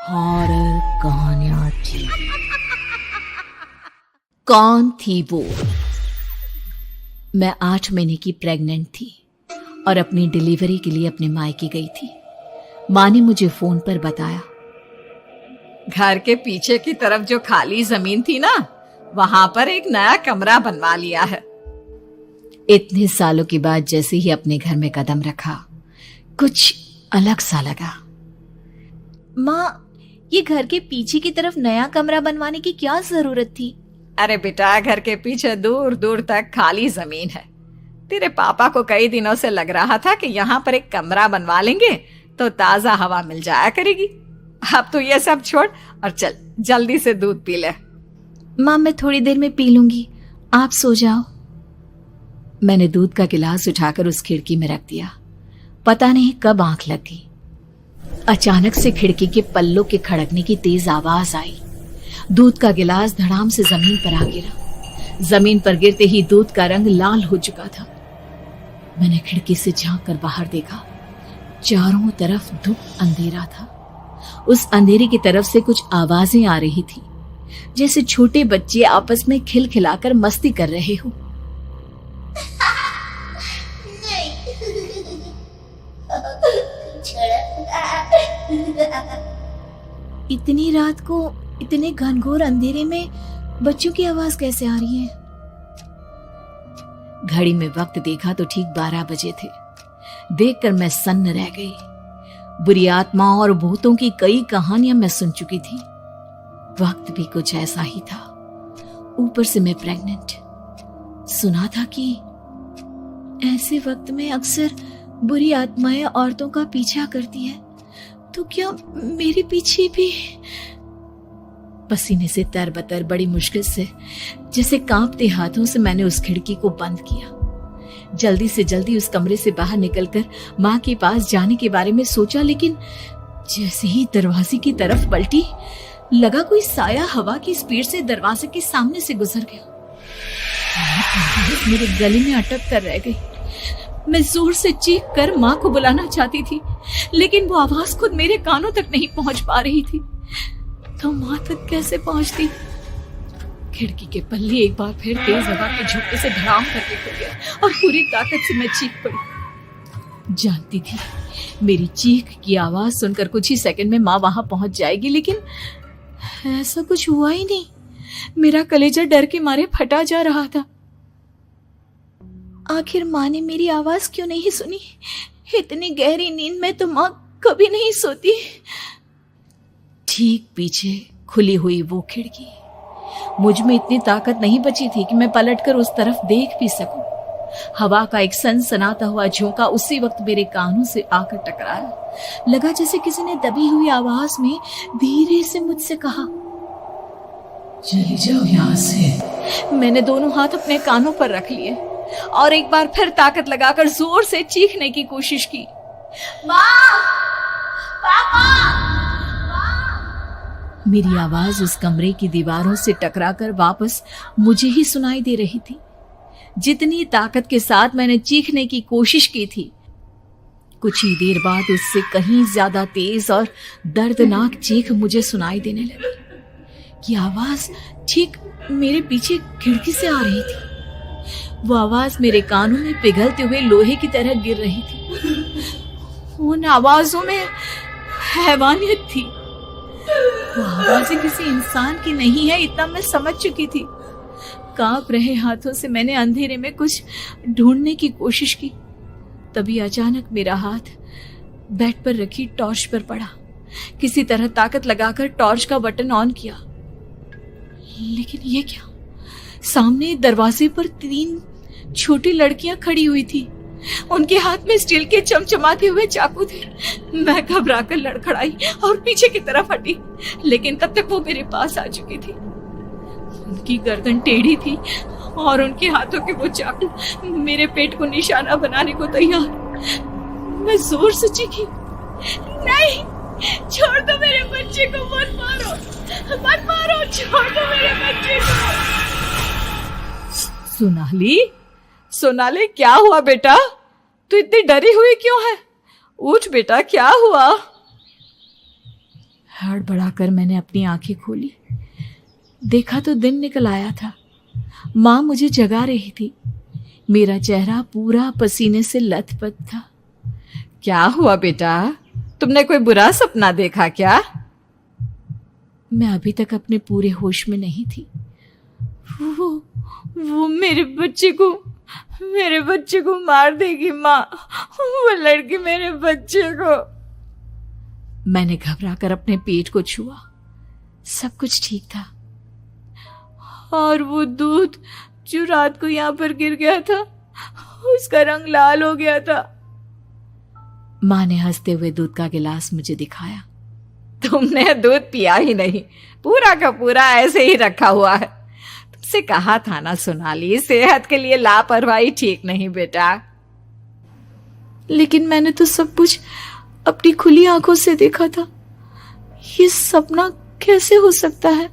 Horror कहानियां थी। कौन थी वो? मैं 8 महीने की प्रेग्नेंट थी और अपनी डिलीवरी के लिए अपने मायके गई थी। माँ ने मुझे फोन पर बताया, घर के पीछे की तरफ जो खाली जमीन थी ना, वहां पर एक नया कमरा बनवा लिया है। इतने सालों के बाद जैसे ही अपने घर में कदम रखा, कुछ अलग सा लगा। माँ, ये घर के पीछे की तरफ नया कमरा बनवाने की क्या जरूरत थी? अरे बेटा, घर के पीछे दूर दूर तक खाली जमीन है। तेरे पापा को कई दिनों से लग रहा था कि यहाँ पर एक कमरा बनवा लेंगे तो ताजा हवा मिल जाया करेगी। अब तो ये सब छोड़ और चल जल्दी से दूध पी ले। माँ, मैं थोड़ी देर में पी लूंगी, आप सो जाओ। मैंने दूध का गिलास उठाकर उस खिड़की में रख दिया। पता नहीं कब आंख लग गई। अचानक से खिड़की के पल्लों के खड़कने की तेज आवाज आई। दूध का गिलास धड़ाम से जमीन पर आ गिरा। जमीन पर गिरते ही दूध का रंग लाल हो चुका था। मैंने खिड़की से झांक कर बाहर देखा। चारों तरफ धूप अंधेरा था। उस अंधेरे की तरफ से कुछ आवाजें आ रही थी, जैसे छोटे बच्चे आपस में खिलखिलाकर मस्ती कर रहे हो। इतनी रात को इतने घनघोर अंधेरे में बच्चों की आवाज कैसे आ रही है? घड़ी में वक्त देखा तो ठीक 12 बजे थे। देखकर मैं सन्न रह गई। बुरी आत्माओं और भूतों की कई कहानियां मैं सुन चुकी थी। वक्त भी कुछ ऐसा ही था। ऊपर से मैं प्रेग्नेंट। सुना था कि ऐसे वक्त में अक्सर बुरी आत्माएं औरतों का पीछा करती है, तो क्या मेरे पीछे भी? पसीने से तरबतर बड़ी मुश्किल से, जैसे कांपते हाथों से मैंने उस खिड़की को बंद किया। जल्दी से जल्दी उस कमरे से बाहर निकलकर माँ के पास जाने के बारे में सोचा, लेकिन जैसे ही दरवाजे की तरफ पलटी, लगा कोई साया हवा की स्पीड से दरवाजे के सामने से गुजर गया। मेरे गले में अटक कर रह गई। मैं जोर से चीख कर माँ को बुलाना चाहती थी, लेकिन वो आवाज खुद मेरे कानों तक नहीं पहुंच पा रही थी। तो माँ तक कैसे पहुंचती? खिड़की के पल्ले एक बार फिर तेज हवा के झोंके से धड़ाम करके खुल गया और पूरी ताकत से मैं चीख पड़ी। जानती थी मेरी चीख की आवाज सुनकर कुछ ही सेकंड में माँ वहां पहुंच जाएगी, लेकिन ऐसा कुछ हुआ ही नहीं। मेरा कलेजा डर के मारे फटा जा रहा था। आखिर माँ ने मेरी आवाज क्यों नहीं सुनी? इतनी गहरी नींद में तो माँ कभी नहीं सोती। ठीक पीछे खुली हुई वो खिड़की। मुझ में इतनी ताकत नहीं बची थी कि मैं पलटकर उस तरफ देख भी सकूं। हवा का एक सनसनाता हुआ झोंका उसी वक्त मेरे कानों से आकर टकराया। लगा जैसे किसी ने दबी हुई आवाज में धीरे से मुझसे कहा, चली जाओ यहाँ से। मैंने दोनों हाथ अपने कानों पर रख लिए और एक बार फिर ताकत लगाकर जोर से चीखने की कोशिश की। माँ! पापा! मेरी आवाज उस कमरे की दीवारों से टकराकर वापस मुझे ही सुनाई दे रही थी। जितनी ताकत के साथ मैंने चीखने की कोशिश की थी, कुछ ही देर बाद उससे कहीं ज्यादा तेज और दर्दनाक चीख मुझे सुनाई देने लगी। कि आवाज ठीक मेरे पीछे खिड़की से आ रही थी। वो आवाज मेरे कानों में पिघलते हुए लोहे की तरह गिर रही थी। उन आवाजों में हैवानियत थी। वो आवाजें किसी इंसान की नहीं है, इतना मैं समझ चुकी थी। कांप रहे हाथों से मैंने अंधेरे में कुछ ढूंढने की कोशिश की। तभी अचानक मेरा हाथ बेड पर रखी टॉर्च पर पड़ा। किसी तरह ताकत लगाकर टॉर्च का बटन ऑन किया, लेकिन ये क्या? सामने दरवाजे पर 3 छोटी लड़कियां खड़ी हुई थी। उनके हाथ में स्टील के चमचमाते हुए चाकू थे। मैं घबराकर लड़खड़ाई और पीछे की तरफ हटी, लेकिन तब तक वो मेरे पास आ चुकी थी। उनकी गर्दन टेढ़ी थी और उनके हाथों के वो चाकू मेरे पेट को निशाना बनाने को तैयार। मैं जोर से चीखी, नहीं, छोड़ दो मेरे बच्चे को, मत मारो, मत मारो, छोड़ दो मेरे बच्चे को। सोनाली, क्या हुआ बेटा? तू इतनी डरी हुई क्यों है? उठ बेटा, क्या हुआ? हड़बड़ाकर मैंने अपनी आंखें खोली। देखा तो दिन निकल आया था। माँ मुझे जगा रही थी। मेरा चेहरा पूरा पसीने से लथपथ था। क्या हुआ बेटा, तुमने कोई बुरा सपना देखा क्या? मैं अभी तक अपने पूरे होश में नहीं थी। वो मेरे बच्चे को मार देगी माँ। वो लड़की मेरे बच्चे को। मैंने घबराकर अपने पेट को छुआ। सब कुछ ठीक था। और वो दूध जो रात को यहाँ पर गिर गया था, उसका रंग लाल हो गया था। माँ ने हंसते हुए दूध का गिलास मुझे दिखाया। तुमने दूध पिया ही नहीं, पूरा का पूरा ऐसे ही रखा हुआ है। तुमसे कहा था ना सोनाली, सेहत के लिए लापरवाही ठीक नहीं बेटा। लेकिन मैंने तो सब कुछ अपनी खुली आंखों से देखा था। ये सपना कैसे हो सकता है?